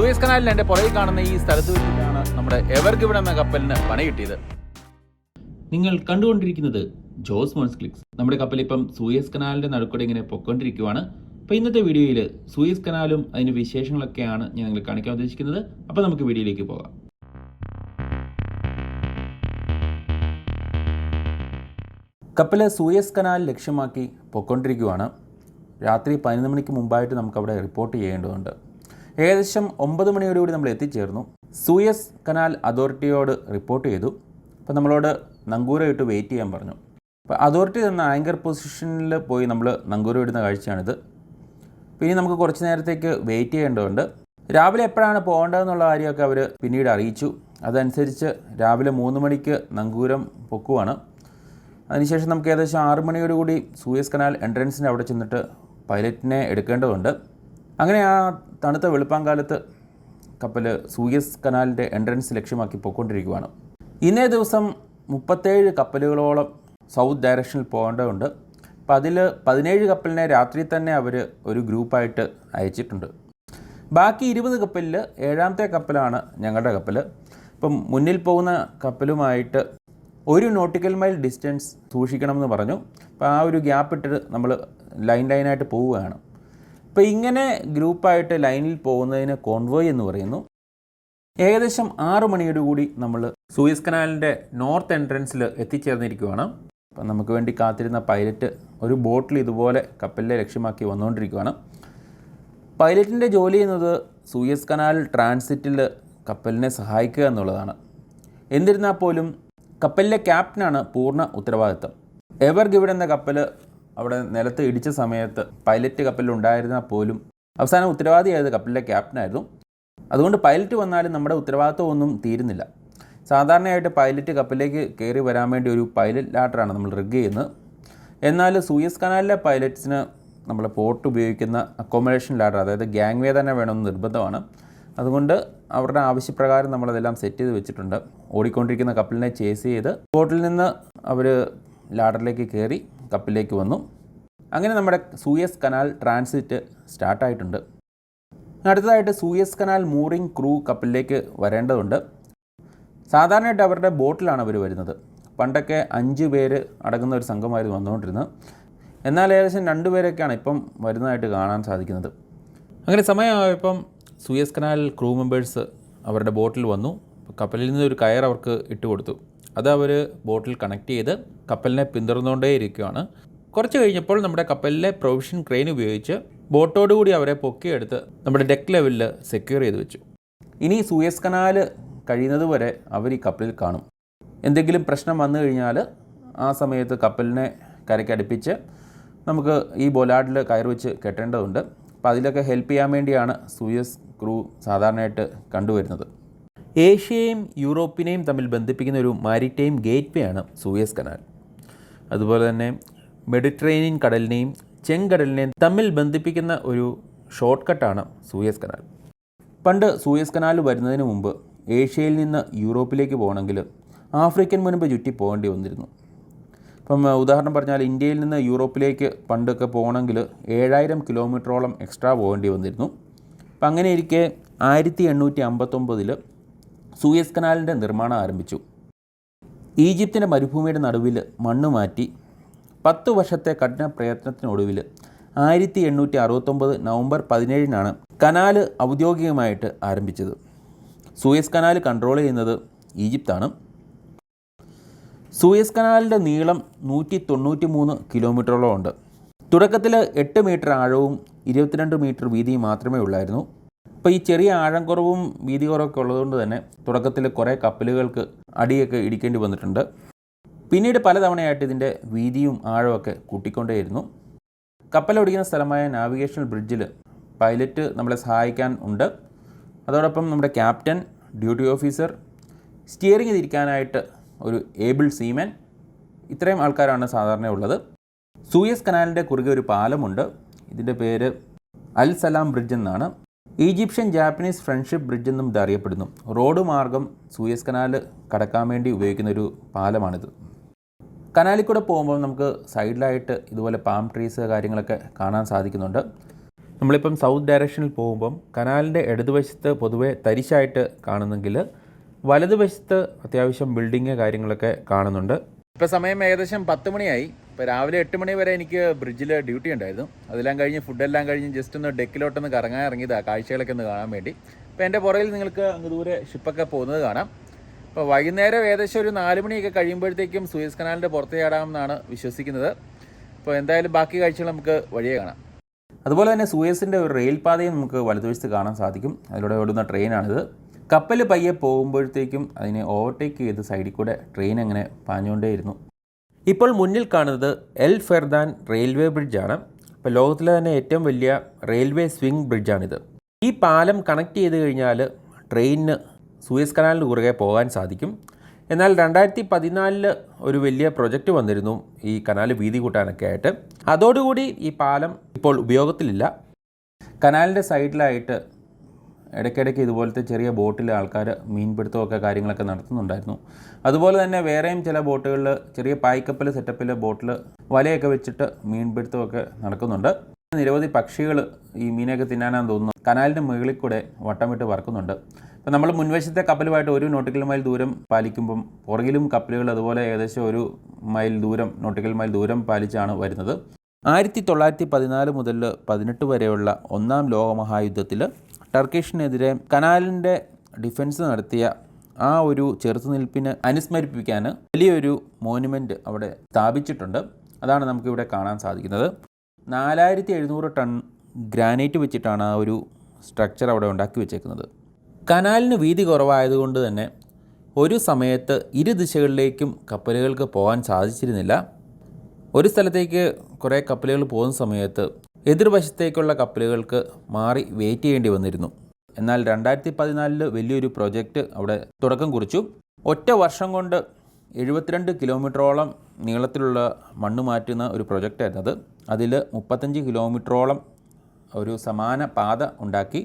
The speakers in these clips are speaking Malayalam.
സൂയസ് കനാലിൽ എൻ്റെ പുറകിൽ കാണുന്ന ഈ സ്ഥലത്ത് വെച്ചിട്ടാണ് നമ്മുടെ എവർഗിവൺ എന്ന കപ്പലിന് പണി കിട്ടിയത്. നിങ്ങൾ കണ്ടുകൊണ്ടിരിക്കുന്നത് ജോസ്മോൻസ് ക്ലിക്സ്. നമ്മുടെ കപ്പൽ ഇപ്പം സൂയസ് കനാലിൻ്റെ നടുക്കൂടെ ഇങ്ങനെ പൊയ്ക്കൊണ്ടിരിക്കുകയാണ്. അപ്പോൾ ഇന്നത്തെ വീഡിയോയിൽ സൂയസ് കനാലും അതിൻ്റെ വിശേഷങ്ങളൊക്കെയാണ് ഞാൻ നിങ്ങൾ കാണിക്കാൻ ഉദ്ദേശിക്കുന്നത്. അപ്പോൾ നമുക്ക് വീഡിയോയിലേക്ക് പോകാം. കപ്പൽ സൂയസ് കനാൽ ലക്ഷ്യമാക്കി പൊയ്ക്കൊണ്ടിരിക്കുകയാണ്. രാത്രി 11 മണിക്ക് മുമ്പായിട്ട് നമുക്കവിടെ റിപ്പോർട്ട് ചെയ്യേണ്ടതുണ്ട്. ഏകദേശം 9 മണിയോടുകൂടി നമ്മൾ എത്തിച്ചേർന്നു. സൂയസ് കനാൽ അതോറിറ്റിയോട് റിപ്പോർട്ട് ചെയ്തു. അപ്പോൾ നമ്മളോട് നങ്കൂര ഇട്ട് വെയിറ്റ് ചെയ്യാൻ പറഞ്ഞു. അപ്പോൾ അതോറിറ്റി തന്ന ആങ്കർ പൊസിഷനിൽ പോയി നമ്മൾ നങ്കൂര ഇടുന്ന കാഴ്ചയാണിത്. പിന്നെ നമുക്ക് കുറച്ച് നേരത്തേക്ക് വെയിറ്റ് ചെയ്യേണ്ടതുണ്ട്. രാവിലെ എപ്പോഴാണ് പോകേണ്ടതെന്നുള്ള കാര്യമൊക്കെ അവർ പിന്നീട് അറിയിച്ചു. അതനുസരിച്ച് രാവിലെ 3 മണിക്ക് നങ്കൂരം പൊക്കുവാണ്. അതിനുശേഷം നമുക്ക് ഏകദേശം 6 മണിയോടുകൂടി സൂയസ് കനാൽ എൻട്രൻസിൻ്റെ അവിടെ ചെന്നിട്ട് പൈലറ്റിനെ എടുക്കേണ്ടതുണ്ട്. അങ്ങനെ ആ തണുത്ത വെളുപ്പാങ്കാലത്ത് കപ്പൽ സൂയസ് കനാലിൻ്റെ എൻട്രൻസ് ലക്ഷ്യമാക്കി പോയിക്കൊണ്ടിരിക്കുകയാണ്. ഇന്നേ ദിവസം 37 കപ്പലുകളോളം സൗത്ത് ഡയറക്ഷനിൽ പോകേണ്ടതുണ്ട്. അപ്പോൾ അതിൽ 17 കപ്പലിനെ രാത്രി തന്നെ അവർ ഒരു ഗ്രൂപ്പായിട്ട് അയച്ചിട്ടുണ്ട്. ബാക്കി 20 കപ്പലിൽ 7ാമത്തെ കപ്പലാണ് ഞങ്ങളുടെ കപ്പൽ. ഇപ്പം മുന്നിൽ പോകുന്ന കപ്പലുമായിട്ട് 1 നോട്ടിക്കൽ മൈൽ ഡിസ്റ്റൻസ് സൂക്ഷിക്കണമെന്ന് പറഞ്ഞു. അപ്പോൾ ആ ഒരു ഗ്യാപ്പ് ഇട്ടിട്ട് നമ്മൾ ലൈനായിട്ട് പോവുകയാണ്. അപ്പോൾ ഇങ്ങനെ ഗ്രൂപ്പായിട്ട് ലൈനിൽ പോകുന്നതിന് കോൺവോയ് എന്ന് പറയുന്നു. ഏകദേശം 6 മണിയോടുകൂടി നമ്മൾ സൂയസ് കനാലിൻ്റെ നോർത്ത് എൻട്രൻസിൽ എത്തിച്ചേർന്നിരിക്കുകയാണ്. അപ്പം നമുക്ക് വേണ്ടി കാത്തിരുന്ന പൈലറ്റ് ഒരു ബോട്ടിൽ ഇതുപോലെ കപ്പലിനെ ലക്ഷ്യമാക്കി വന്നുകൊണ്ടിരിക്കുകയാണ്. പൈലറ്റിൻ്റെ ജോലി ചെയ്യുന്നത് സൂയസ് കനാൽ ട്രാൻസിറ്റിൽ കപ്പലിനെ സഹായിക്കുക എന്നുള്ളതാണ്. എന്നിരുന്നാൽ പോലും കപ്പലിലെ ക്യാപ്റ്റനാണ് പൂർണ്ണ ഉത്തരവാദിത്തം. എവർഗിവൺ എന്ന കപ്പൽ അവിടെ നിലത്ത് ഇടിച്ച സമയത്ത് പൈലറ്റ് കപ്പലിലുണ്ടായിരുന്നാൽ പോലും അവസാനം ഉത്തരവാദിയായത് കപ്പലിലെ ക്യാപ്റ്റനായിരുന്നു. അതുകൊണ്ട് പൈലറ്റ് വന്നാലും നമ്മുടെ ഉത്തരവാദിത്വം ഒന്നും തീരുന്നില്ല. സാധാരണയായിട്ട് പൈലറ്റ് കപ്പലിലേക്ക് കയറി വരാൻ വേണ്ടി ഒരു പൈലറ്റ് ലാഡറാണ് നമ്മൾ റിഗ് ചെയ്യുന്നത്. എന്നാൽ സൂയസ് കനാലിലെ പൈലറ്റ്സിന് നമ്മൾ പോർട്ട് ഉപയോഗിക്കുന്ന അക്കോമഡേഷൻ ലാഡർ, അതായത് ഗ്യാങ് വേ തന്നെ വേണമെന്ന് നിർബന്ധമാണ്. അതുകൊണ്ട് അവരുടെ ആവശ്യപ്രകാരം നമ്മളതെല്ലാം സെറ്റ് ചെയ്ത് വെച്ചിട്ടുണ്ട്. ഓടിക്കൊണ്ടിരിക്കുന്ന കപ്പലിനെ ചേസ് ചെയ്ത് ബോട്ടിൽ നിന്ന് അവർ ലാഡറിലേക്ക് കയറി കപ്പലിലേക്ക് വന്നു. അങ്ങനെ നമ്മുടെ സൂയസ് കനാൽ ട്രാൻസിറ്റ് സ്റ്റാർട്ടായിട്ടുണ്ട്. അടുത്തതായിട്ട് സൂയസ് കനാൽ മൂറിംഗ് ക്രൂ കപ്പലിലേക്ക് വരേണ്ടതുണ്ട്. സാധാരണയായിട്ട് അവരുടെ ബോട്ടിലാണ് അവർ വരുന്നത്. പണ്ടൊക്കെ 5 പേര് അടങ്ങുന്ന ഒരു സംഘമായിരുന്നു വന്നുകൊണ്ടിരുന്നത്. എന്നാൽ ഏകദേശം 2 പേരൊക്കെയാണ് ഇപ്പം വരുന്നതായിട്ട് കാണാൻ സാധിക്കുന്നത്. അങ്ങനെ സമയമായപ്പം സൂയസ് കനാൽ ക്രൂ മെമ്പേഴ്സ് അവരുടെ ബോട്ടിൽ വന്നു. കപ്പലിൽ നിന്ന് ഒരു കയർ അവർക്ക് ഇട്ട് കൊടുത്തു. അത് അവർ ബോട്ടിൽ കണക്ട് ചെയ്ത് കപ്പലിനെ പിന്തുടർന്നുകൊണ്ടേയിരിക്കുകയാണ്. കുറച്ച് കഴിഞ്ഞപ്പോൾ നമ്മുടെ കപ്പലിലെ പ്രൊവിഷൻ ക്രെയിൻ ഉപയോഗിച്ച് ബോട്ടോടുകൂടി അവരെ പൊക്കിയെടുത്ത് നമ്മുടെ ഡെക്ക് ലെവലിൽ സെക്യൂർ ചെയ്ത് വെച്ചു. ഇനി സൂയസ് കനാൽ കഴിയുന്നത് വരെ അവർ ഈ കപ്പലിൽ കാണും. എന്തെങ്കിലും പ്രശ്നം വന്നു കഴിഞ്ഞാൽ ആ സമയത്ത് കപ്പലിനെ കരയ്ക്കടുപ്പിച്ച് നമുക്ക് ഈ ബൊലാഡിൽ കയർ വെച്ച് കെട്ടേണ്ടതുണ്ട്. അപ്പോൾ അതിലൊക്കെ ഹെൽപ്പ് ചെയ്യാൻ വേണ്ടിയാണ് സൂയസ് ക്രൂ സാധാരണയായിട്ട് കണ്ടുവരുന്നത്. ഏഷ്യയും യൂറോപ്പിനെയും തമ്മിൽ ബന്ധിപ്പിക്കുന്ന ഒരു മാരിടൈം ഗേറ്റ് വേ ആണ് സൂയസ് കനാൽ. അതുപോലെ തന്നെ മെഡിറ്ററേനിയൻ കടലിനെയും ചെങ്കടലിനെയും തമ്മിൽ ബന്ധിപ്പിക്കുന്ന ഒരു ഷോർട്ട് കട്ടാണ് സൂയസ് കനാൽ. പണ്ട് സൂയസ് കനാൽ വരുന്നതിന് മുമ്പ് ഏഷ്യയിൽ നിന്ന് യൂറോപ്പിലേക്ക് പോകണമെങ്കിൽ ആഫ്രിക്കൻ മുൻപ് ചുറ്റി പോകേണ്ടി വന്നിരുന്നു. ഇപ്പം ഉദാഹരണം പറഞ്ഞാൽ ഇന്ത്യയിൽ നിന്ന് യൂറോപ്പിലേക്ക് പണ്ടൊക്കെ പോകണമെങ്കിൽ 7000 കിലോമീറ്ററോളം എക്സ്ട്രാ പോകേണ്ടി വന്നിരുന്നു. അപ്പം അങ്ങനെ ഇരിക്കെ 1859 സൂയസ് കനാലിൻ്റെ നിർമ്മാണം ആരംഭിച്ചു. ഈജിപ്തിൻ്റെ മരുഭൂമിയുടെ നടുവിൽ മണ്ണ് മാറ്റി 10 വർഷത്തെ കഠിന പ്രയത്നത്തിനൊടുവിൽ 1869 നവംബർ 17 കനാൽ ഔദ്യോഗികമായിട്ട് ആരംഭിച്ചത്. സൂയസ് കനാൽ കൺട്രോൾ ചെയ്യുന്നത് ഈജിപ്താണ്. സൂയസ് കനാലിൻ്റെ നീളം 193 കിലോമീറ്ററോളം ഉണ്ട്. തുടക്കത്തിൽ 8 മീറ്റർ ആഴവും 22 മീറ്റർ വീതിയും മാത്രമേ ഉള്ളായിരുന്നു. അപ്പോൾ ഈ ചെറിയ ആഴം കുറവും വീതി കുറവൊക്കെ ഉള്ളതുകൊണ്ട് തന്നെ തുടക്കത്തിൽ കുറേ കപ്പലുകൾക്ക് അടിയൊക്കെ ഇടിക്കേണ്ടി വന്നിട്ടുണ്ട്. പിന്നീട് പലതവണയായിട്ട് ഇതിൻ്റെ വീതിയും ആഴമൊക്കെ കൂട്ടിക്കൊണ്ടേയിരുന്നു. കപ്പലോടിക്കുന്ന സ്ഥലമായ നാവിഗേഷണൽ ബ്രിഡ്ജിൽ പൈലറ്റ് നമ്മളെ സഹായിക്കാൻ ഉണ്ട്. അതോടൊപ്പം നമ്മുടെ ക്യാപ്റ്റൻ, ഡ്യൂട്ടി ഓഫീസർ, സ്റ്റിയറിംഗ് തിരിക്കാനായിട്ട് ഒരു ഏബിൾ സീമാൻ, ഇത്രയും ആൾക്കാരാണ് സാധാരണ ഉള്ളത്. സൂയസ് കനാലിൻ്റെ കുറുകെ ഒരു പാലമുണ്ട്. ഇതിൻ്റെ പേര് അൽ സലാം ബ്രിഡ്ജ് എന്നാണ്. ഈജിപ്ഷ്യൻ ജാപ്പനീസ് ഫ്രണ്ട്ഷിപ്പ് ബ്രിഡ്ജ് എന്നും ഇത് അറിയപ്പെടുന്നു. റോഡ് മാർഗം സൂയസ് കനാൽ കടക്കാൻ വേണ്ടി ഉപയോഗിക്കുന്ന ഒരു പാലമാണിത്. കനാലിൽ കൂടെ പോകുമ്പോൾ നമുക്ക് സൈഡിലായിട്ട് ഇതുപോലെ പാം ട്രീസ് കാര്യങ്ങളൊക്കെ കാണാൻ സാധിക്കുന്നുണ്ട്. നമ്മളിപ്പം സൗത്ത് ഡയറക്ഷനിൽ പോകുമ്പം കനാലിൻ്റെ ഇടതുവശത്ത് പൊതുവെ തരിശായിട്ട് കാണുന്നെങ്കിൽ വലതുവശത്ത് അത്യാവശ്യം ബിൽഡിങ് കാര്യങ്ങളൊക്കെ കാണുന്നുണ്ട്. ഇപ്പോൾ സമയം ഏകദേശം 10 മണിയായി. ഇപ്പോൾ രാവിലെ 8 മണി വരെ എനിക്ക് ബ്രിഡ്ജിൽ ഡ്യൂട്ടി ഉണ്ടായിരുന്നു. അതെല്ലാം കഴിഞ്ഞ് ഫുഡെല്ലാം കഴിഞ്ഞ് ജസ്റ്റ് ഒന്ന് ഡെക്കിലോട്ടൊന്ന് കറങ്ങാൻ ഇറങ്ങിയതാണ്, കാഴ്ചകളൊക്കെ ഒന്ന് കാണാൻ വേണ്ടി. അപ്പോൾ എൻ്റെ പുറകിൽ നിങ്ങൾക്ക് അങ്ങ് ദൂരെ ഷിപ്പൊക്കെ പോകുന്നത് കാണാം. അപ്പോൾ വൈകുന്നേരം ഏകദേശം ഒരു 4 മണിയൊക്കെ കഴിയുമ്പോഴത്തേക്കും സൂയസ് കനാലിൻ്റെ പുറത്ത് ചാടാമെന്നാണ് വിശ്വസിക്കുന്നത്. അപ്പോൾ എന്തായാലും ബാക്കി കാഴ്ചകൾ നമുക്ക് വഴിയേ കാണാം. അതുപോലെ തന്നെ സൂയസിൻ്റെ ഒരു റെയിൽ പാതയും നമുക്ക് വലതുവശത്ത് കാണാൻ സാധിക്കും. അതിലൂടെ ഓടുന്ന ട്രെയിനാണിത്. കപ്പൽ പയ്യെ പോകുമ്പോഴത്തേക്കും അതിനെ ഓവർടേക്ക് ചെയ്ത് സൈഡിൽ കൂടെ ട്രെയിൻ അങ്ങനെ പാഞ്ഞുകൊണ്ടേയിരുന്നു. ഇപ്പോൾ മുന്നിൽ കാണുന്നത് എൽ ഫെർദാൻ റെയിൽവേ ബ്രിഡ്ജാണ്. ഇപ്പോൾ ലോകത്തിലെ തന്നെ ഏറ്റവും വലിയ റെയിൽവേ സ്വിംഗ് ബ്രിഡ്ജാണിത്. ഈ പാലം കണക്ട് ചെയ്ത് കഴിഞ്ഞാൽ ട്രെയിനിന് സൂയസ് കനാലിന് കുറുകെ പോകാൻ സാധിക്കും. എന്നാൽ 2014 ഒരു വലിയ പ്രൊജക്റ്റ് വന്നിരുന്നു ഈ കനാൽ വീതി കൂട്ടാനൊക്കെ ആയിട്ട്. അതോടുകൂടി ഈ പാലം ഇപ്പോൾ ഉപയോഗത്തിലില്ല. കനാലിൻ്റെ സൈഡിലായിട്ട് ഇടയ്ക്കിടയ്ക്ക് ഇതുപോലത്തെ ചെറിയ ബോട്ടിൽ ആൾക്കാർ മീൻപിടുത്തമൊക്കെ കാര്യങ്ങളൊക്കെ നടത്തുന്നുണ്ടായിരുന്നു. അതുപോലെ തന്നെ വേറെയും ചില ബോട്ടുകളിൽ ചെറിയ പായ്ക്കപ്പൽ സെറ്റപ്പിൽ ബോട്ടിൽ വലയൊക്കെ വെച്ചിട്ട് മീൻപിടുത്തമൊക്കെ നടക്കുന്നുണ്ട്. നിരവധി പക്ഷികൾ ഈ മീനൊക്കെ തിന്നാനാന്ന് തോന്നുന്നു കനാലിൻ്റെ മുകളിൽ കൂടെ വട്ടമിട്ട് പറക്കുന്നുണ്ട്. അപ്പോൾ നമ്മൾ മുൻവശത്തെ കപ്പലുമായിട്ട് 1 നോട്ടിക്കൽ മൈൽ ദൂരം പാലിക്കുമ്പം പുറകിലും കപ്പലുകൾ അതുപോലെ ഏകദേശം 1 നോട്ടിക്കൽ മൈൽ ദൂരം പാലിച്ചാണ് വരുന്നത്. 1914 മുതൽ 18 വരെയുള്ള 1-ാം ലോകമഹായുദ്ധത്തിൽ ടർക്കിഷിനെതിരെ കനാലിൻ്റെ ഡിഫൻസ് നടത്തിയ ആ ഒരു ചെറുത്തുനിൽപ്പിനെ അനുസ്മരിപ്പിക്കാൻ വലിയൊരു മോനുമെൻ്റ് അവിടെ സ്ഥാപിച്ചിട്ടുണ്ട്. അതാണ് നമുക്കിവിടെ കാണാൻ സാധിക്കുന്നത്. 4700 ടൺ ഗ്രാനൈറ്റ് വെച്ചിട്ടാണ് ആ ഒരു സ്ട്രക്ചർ അവിടെ ഉണ്ടാക്കി വെച്ചേക്കുന്നത്. കനാലിന് വീതി കുറവായതുകൊണ്ട് തന്നെ ഒരു സമയത്ത് ഇരു ദിശകളിലേക്കും കപ്പലുകൾക്ക് പോകാൻ സാധിച്ചിരുന്നില്ല. ഒരു സ്ഥലത്തേക്ക് കുറേ കപ്പലുകൾ പോകുന്ന സമയത്ത് എതിർവശത്തേക്കുള്ള കപ്പലുകൾക്ക് മാറി വെയിറ്റ് ചെയ്യേണ്ടി വന്നിരുന്നു. എന്നാൽ 2014 വലിയൊരു പ്രൊജക്റ്റ് അവിടെ തുടക്കം കുറിച്ചു. ഒറ്റ വർഷം കൊണ്ട് 72 കിലോമീറ്ററോളം നീളത്തിലുള്ള മണ്ണ് മാറ്റുന്ന ഒരു പ്രൊജക്റ്റായിരുന്നു അത്. അതിൽ 35 കിലോമീറ്ററോളം ഒരു സമാന പാത ഉണ്ടാക്കി.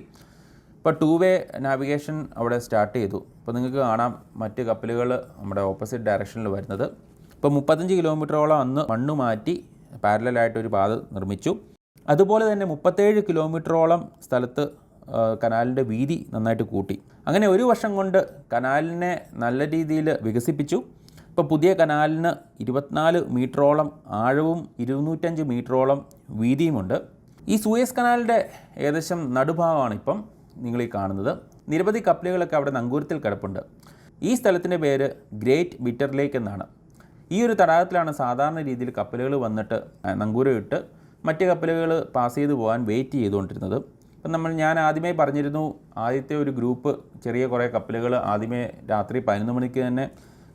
ഇപ്പോൾ 2 വേ നാവിഗേഷൻ അവിടെ സ്റ്റാർട്ട് ചെയ്തു. ഇപ്പോൾ നിങ്ങൾക്ക് കാണാം മറ്റ് കപ്പലുകൾ നമ്മുടെ ഓപ്പോസിറ്റ് ഡയറക്ഷനിൽ വരുന്നത്. ഇപ്പോൾ 35 കിലോമീറ്ററോളം അന്ന് മണ്ണ് മാറ്റി പാരലലായിട്ടൊരു പാത നിർമ്മിച്ചു. അതുപോലെ തന്നെ 37 കിലോമീറ്ററോളം സ്ഥലത്ത് കനാലിൻ്റെ വീതി നന്നായിട്ട് കൂട്ടി. അങ്ങനെ ഒരു വർഷം കൊണ്ട് കനാലിനെ നല്ല രീതിയിൽ വികസിപ്പിച്ചു. ഇപ്പോൾ പുതിയ കനാലിന് 24 മീറ്ററോളം ആഴവും 205 മീറ്ററോളം വീതിയുമുണ്ട്. ഈ സൂയസ് കനാലിൻ്റെ ഏകദേശം നടുഭാഗമാണ് ഇപ്പം നിങ്ങൾ ഈ കാണുന്നത്. നിരവധി കപ്പലുകളൊക്കെ അവിടെ നങ്കൂരത്തിൽ കിടപ്പുണ്ട്. ഈ സ്ഥലത്തിൻ്റെ പേര് ഗ്രേറ്റ് ബിറ്റർ ലേക്ക് എന്നാണ്. ഈ ഒരു തടാകത്തിലാണ് സാധാരണ രീതിയിൽ കപ്പലുകൾ വന്നിട്ട് നങ്കൂരം ഇട്ട് മറ്റ് കപ്പലുകൾ പാസ് ചെയ്ത് പോകാൻ വെയിറ്റ് ചെയ്തുകൊണ്ടിരുന്നത്. അപ്പം ഞാൻ ആദ്യമേ പറഞ്ഞിരുന്നു, ആദ്യത്തെ ഒരു ഗ്രൂപ്പ് ചെറിയ കുറേ കപ്പലുകൾ ആദ്യമേ രാത്രി 11 മണിക്ക് തന്നെ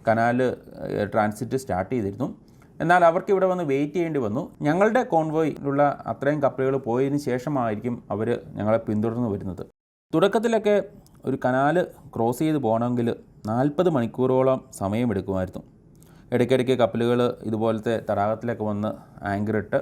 കനാൽ ട്രാൻസിറ്റ് സ്റ്റാർട്ട് ചെയ്തിരുന്നു. എന്നാൽ അവർക്ക് ഇവിടെ വന്ന് വെയിറ്റ് ചെയ്യേണ്ടി വന്നു. ഞങ്ങളുടെ കോൺവോയിലുള്ള അത്രയും കപ്പലുകൾ പോയതിന് ശേഷമായിരിക്കും അവർ ഞങ്ങളെ പിന്തുടർന്ന് വരുന്നത്. തുടക്കത്തിലൊക്കെ ഒരു കനാൽ ക്രോസ് ചെയ്ത് പോകണമെങ്കിൽ 40 മണിക്കൂറോളം സമയമെടുക്കുമായിരുന്നു. ഇടയ്ക്കിടയ്ക്ക് കപ്പലുകൾ ഇതുപോലത്തെ തടാകത്തിലൊക്കെ വന്ന് ആങ്കറിട്ട്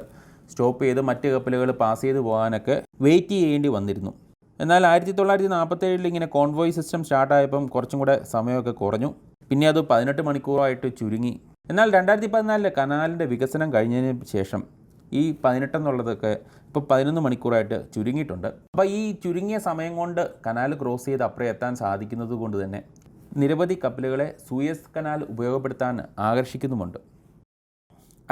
സ്റ്റോപ്പ് ചെയ്ത് മറ്റ് കപ്പലുകൾ പാസ് ചെയ്ത് പോകാനൊക്കെ വെയിറ്റ് ചെയ്യേണ്ടി വന്നിരുന്നു. എന്നാൽ 1947 ഇങ്ങനെ കോൺവോയ് സിസ്റ്റം സ്റ്റാർട്ടായപ്പം കുറച്ചും കൂടെ സമയമൊക്കെ കുറഞ്ഞു. പിന്നെ അത് 18 മണിക്കൂറായിട്ട് ചുരുങ്ങി. എന്നാൽ 2014 കനാലിൻ്റെ വികസനം കഴിഞ്ഞതിന് ശേഷം ഈ 18 എന്നുള്ളതൊക്കെ ഇപ്പോൾ 11 മണിക്കൂറായിട്ട് ചുരുങ്ങിയിട്ടുണ്ട്. അപ്പോൾ ഈ ചുരുങ്ങിയ സമയം കൊണ്ട് കനാൽ ക്രോസ് ചെയ്ത് അപ്പുറം എത്താൻ സാധിക്കുന്നത് കൊണ്ട് തന്നെ നിരവധി കപ്പലുകളെ സൂയസ് കനാൽ ഉപയോഗപ്പെടുത്താൻ ആകർഷിക്കുന്നുമുണ്ട്.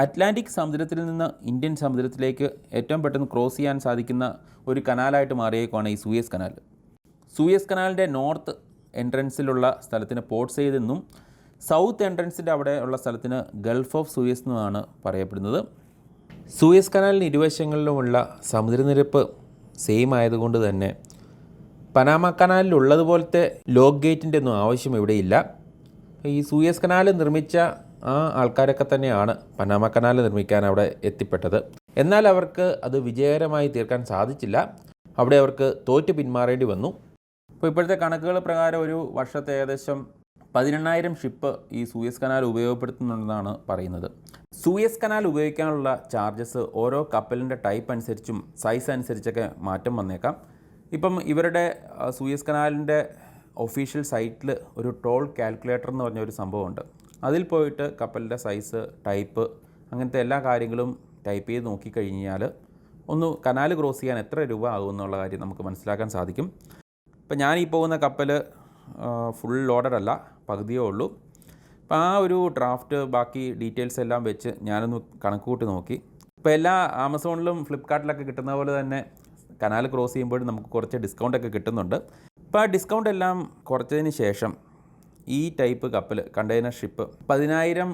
അറ്റ്ലാന്റിക് സമുദ്രത്തിൽ നിന്ന് ഇന്ത്യൻ സമുദ്രത്തിലേക്ക് ഏറ്റവും പെട്ടെന്ന് ക്രോസ് ചെയ്യാൻ സാധിക്കുന്ന ഒരു കനാലായിട്ട് മാറിയേക്കുവാണ് ഈ സൂയസ് കനാൽ. സൂയസ് കനാലിൻ്റെ നോർത്ത് എൻട്രൻസിലുള്ള സ്ഥലത്തിന് പോർട്ട് സൈഡ് എന്നും സൗത്ത് എൻട്രൻസിൻ്റെ അവിടെ ഉള്ള സ്ഥലത്തിന് ഗൾഫ് ഓഫ് സൂയസ് എന്നുമാണ് പറയപ്പെടുന്നത്. സൂയസ് കനാലിന് ഇരുവശങ്ങളിലുമുള്ള സമുദ്രനിരപ്പ് സെയിം ആയതുകൊണ്ട് തന്നെ പനാമ കനാലിലുള്ളതുപോലത്തെ ലോക്ക് ഗേറ്റിൻ്റെ ഒന്നും ആവശ്യം ഇവിടെയില്ല. ഈ സൂയസ് കനാൽ നിർമ്മിച്ച ആ ആൾക്കാരൊക്കെ തന്നെയാണ് പനാമ കനാൽ നിർമ്മിക്കാൻ അവിടെ എത്തിപ്പെട്ടത്. എന്നാൽ അവർക്ക് അത് വിജയകരമായി തീർക്കാൻ സാധിച്ചില്ല. അവിടെ അവർക്ക് തോറ്റ് പിന്മാറേണ്ടി വന്നു. അപ്പോൾ ഇപ്പോഴത്തെ കണക്കുകൾ പ്രകാരം ഒരു വർഷത്തെ ഏകദേശം 18,000 ഷിപ്പ് ഈ സൂയസ് കനാൽ ഉപയോഗപ്പെടുത്തുന്നുണ്ടെന്നാണ് പറയുന്നത്. സൂയസ് കനാൽ ഉപയോഗിക്കാനുള്ള ചാർജസ് ഓരോ കപ്പലിൻ്റെ ടൈപ്പ് അനുസരിച്ചും സൈസ് അനുസരിച്ചൊക്കെ മാറ്റം വന്നേക്കാം. ഇപ്പം ഇവരുടെ സൂയസ് കനാലിൻ്റെ ഒഫീഷ്യൽ സൈറ്റിൽ ഒരു ടോൾ കാൽക്കുലേറ്റർ എന്ന് പറഞ്ഞ ഒരു സംഭവമുണ്ട്. അതിൽ പോയിട്ട് കപ്പലിൻ്റെ സൈസ്, ടൈപ്പ്, അങ്ങനത്തെ എല്ലാ കാര്യങ്ങളും ടൈപ്പ് ചെയ്ത് നോക്കിക്കഴിഞ്ഞാൽ ഒന്ന് കനാൽ ക്രോസ് ചെയ്യാൻ എത്ര രൂപ ആകും എന്നുള്ള കാര്യം നമുക്ക് മനസ്സിലാക്കാൻ സാധിക്കും. ഇപ്പം ഞാൻ ഈ പോകുന്ന കപ്പൽ ഫുൾ ലോഡഡ് അല്ല, പകുതിയേ ഉള്ളൂ. അപ്പോൾ ആ ഒരു ഡ്രാഫ്റ്റ് ബാക്കി ഡീറ്റെയിൽസ് എല്ലാം വെച്ച് ഞാനൊന്ന് കണക്ക് കൂട്ടി നോക്കി. ഇപ്പോൾ എല്ലാ ആമസോണിലും ഫ്ലിപ്കാർട്ടിലൊക്കെ കിട്ടുന്ന പോലെ തന്നെ കനാൽ ക്രോസ് ചെയ്യുമ്പോഴും നമുക്ക് കുറച്ച് ഡിസ്കൗണ്ടൊക്കെ കിട്ടുന്നുണ്ട്. അപ്പോൾ ആ ഡിസ്കൗണ്ട് എല്ലാം കുറച്ചതിന് ശേഷം ഈ ടൈപ്പ് കപ്പൽ കണ്ടെയ്നർ ഷിപ്പ് 10,000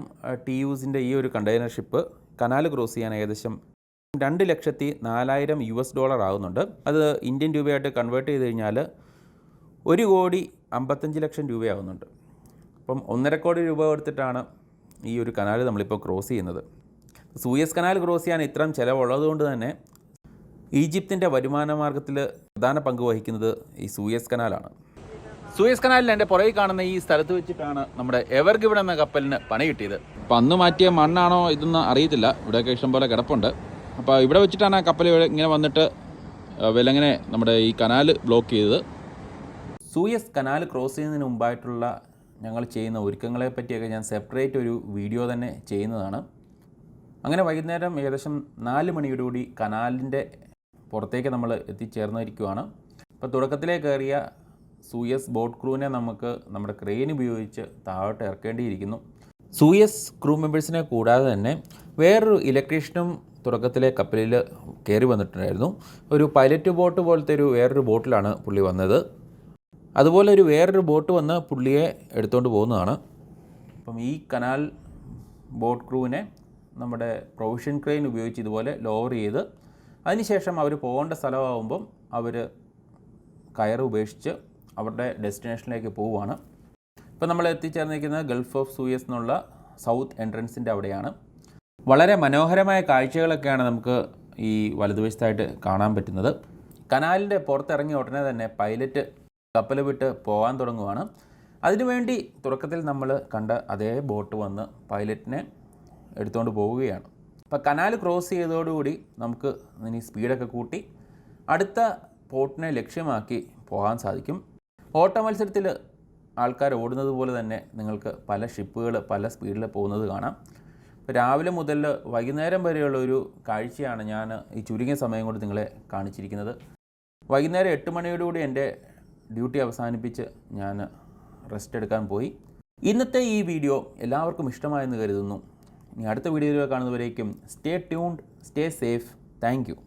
TEUസിൻ്റെ ഈ ഒരു കണ്ടെയ്നർ ഷിപ്പ് കനാൽ ക്രോസ് ചെയ്യാൻ ഏകദേശം $2,04,000 ആകുന്നുണ്ട്. അത് ഇന്ത്യൻ രൂപയായിട്ട് കൺവേർട്ട് ചെയ്ത് കഴിഞ്ഞാൽ 1,55,00,000 രൂപയാകുന്നുണ്ട്. അപ്പം 1.5 കോടി രൂപ കൊടുത്തിട്ടാണ് ഈ ഒരു കനാൽ നമ്മളിപ്പോൾ ക്രോസ് ചെയ്യുന്നത്. സൂയസ് കനാൽ ക്രോസ് ചെയ്യാൻ ഇത്രയും ചിലവുള്ളതുകൊണ്ട് തന്നെ ഈജിപ്തിൻ്റെ വരുമാന മാർഗത്തിൽ പ്രധാന പങ്ക് വഹിക്കുന്നത് ഈ സൂയസ് കനാലാണ്. സൂയസ് കനാലിൽ എൻ്റെ പുറകിൽ കാണുന്ന ഈ സ്ഥലത്ത് വെച്ചിട്ടാണ് നമ്മുടെ എവർ ഗിവൺ എന്ന കപ്പലിന് പണി കിട്ടിയത്. അപ്പം അന്ന് മാറ്റിയ മണ്ണാണോ ഇതൊന്നും അറിയത്തില്ല, ഇവിടെയൊക്കെ ഇഷ്ടംപോലെ കിടപ്പുണ്ട്. അപ്പോൾ ഇവിടെ വെച്ചിട്ടാണ് ആ കപ്പൽ ഇങ്ങനെ വന്നിട്ട് വിലങ്ങനെ നമ്മുടെ ഈ കനാൽ ബ്ലോക്ക് ചെയ്തത്. സൂയസ് കനാൽ ക്രോസ് ചെയ്യുന്നതിന് മുമ്പായിട്ടുള്ള ഞങ്ങൾ ചെയ്യുന്ന ഒരുക്കങ്ങളെ പറ്റിയൊക്കെ ഞാൻ സെപ്പറേറ്റ് ഒരു വീഡിയോ തന്നെ ചെയ്യുന്നതാണ്. അങ്ങനെ വൈകുന്നേരം ഏകദേശം 4 മണിയോടുകൂടി കനാലിൻ്റെ പുറത്തേക്ക് നമ്മൾ എത്തിച്ചേർന്നിരിക്കുകയാണ്. അപ്പോൾ തുടക്കത്തിലേ കയറിയ സൂയസ് ബോട്ട് ക്രൂവിനെ നമുക്ക് നമ്മുടെ ക്രെയിൻ ഉപയോഗിച്ച് താഴോട്ട് ഇറക്കേണ്ടിയിരിക്കുന്നു. സൂയസ് ക്രൂ മെമ്പേഴ്സിനെ കൂടാതെ തന്നെ വേറൊരു ഇലക്ട്രീഷ്യനും തുടക്കത്തിലെ കപ്പലിൽ കയറി വന്നിട്ടുണ്ടായിരുന്നു. ഒരു പൈലറ്റ് ബോട്ട് പോലത്തെ വേറൊരു ബോട്ടിലാണ് പുള്ളി വന്നത്. അതുപോലെ വേറൊരു ബോട്ട് വന്ന് പുള്ളിയെ എടുത്തുകൊണ്ട് പോകുന്നതാണ്. അപ്പം ഈ കനാൽ ബോട്ട് ക്രൂവിനെ നമ്മുടെ പ്രൊവിഷൻ ക്രെയിൻ ഉപയോഗിച്ച് ഇതുപോലെ ലോവർ ചെയ്ത് അതിനുശേഷം അവർ പോകേണ്ട സ്ഥലമാകുമ്പം അവർ കയറ് ഉപേക്ഷിച്ച് അവരുടെ ഡെസ്റ്റിനേഷനിലേക്ക് പോവുകയാണ്. ഇപ്പോൾ നമ്മൾ എത്തിച്ചേർന്നിരിക്കുന്നത് ഗൾഫ് ഓഫ് സൂയസ് എന്നുള്ള സൗത്ത് എൻട്രൻസിൻ്റെ അവിടെയാണ്. വളരെ മനോഹരമായ കാഴ്ചകളൊക്കെയാണ് നമുക്ക് ഈ വലതുവശത്തായിട്ട് കാണാൻ പറ്റുന്നത്. കനാലിൻ്റെ പുറത്തിറങ്ങിയ ഉടനെ തന്നെ പൈലറ്റ് കപ്പൽ വിട്ട് പോകാൻ തുടങ്ങുകയാണ്. അതിനുവേണ്ടി തുടക്കത്തിൽ നമ്മൾ കണ്ട അതേ ബോട്ട് വന്ന് പൈലറ്റിനെ എടുത്തുകൊണ്ട് പോവുകയാണ്. അപ്പോൾ കനാൽ ക്രോസ് ചെയ്തതോടുകൂടി നമുക്ക് ഇനി സ്പീഡൊക്കെ കൂട്ടി അടുത്ത പോർട്ടിനെ ലക്ഷ്യമാക്കി പോകാൻ സാധിക്കും. ഓട്ട മത്സരത്തിൽ ആൾക്കാർ ഓടുന്നത് പോലെ തന്നെ നിങ്ങൾക്ക് പല ഷിപ്പുകൾ പല സ്പീഡിൽ പോകുന്നത് കാണാം. ഇപ്പോൾ രാവിലെ മുതൽ വൈകുന്നേരം വരെയുള്ള ഒരു കാഴ്ചയാണ് ഞാൻ ഈ ചുരുങ്ങിയ സമയം കൊണ്ട് നിങ്ങളെ കാണിച്ചിരിക്കുന്നത്. വൈകുന്നേരം 8 മണിയോടുകൂടി എൻ്റെ ഡ്യൂട്ടി അവസാനിപ്പിച്ച് ഞാൻ റെസ്റ്റ് എടുക്കാൻ പോയി. ഇന്നത്തെ ഈ വീഡിയോ എല്ലാവർക്കും ഇഷ്ടമായെന്ന് കരുതുന്നു. ഇനി അടുത്ത വീഡിയോയിൽ കാണുന്നവരേക്കും stay tuned, stay safe. Thank U.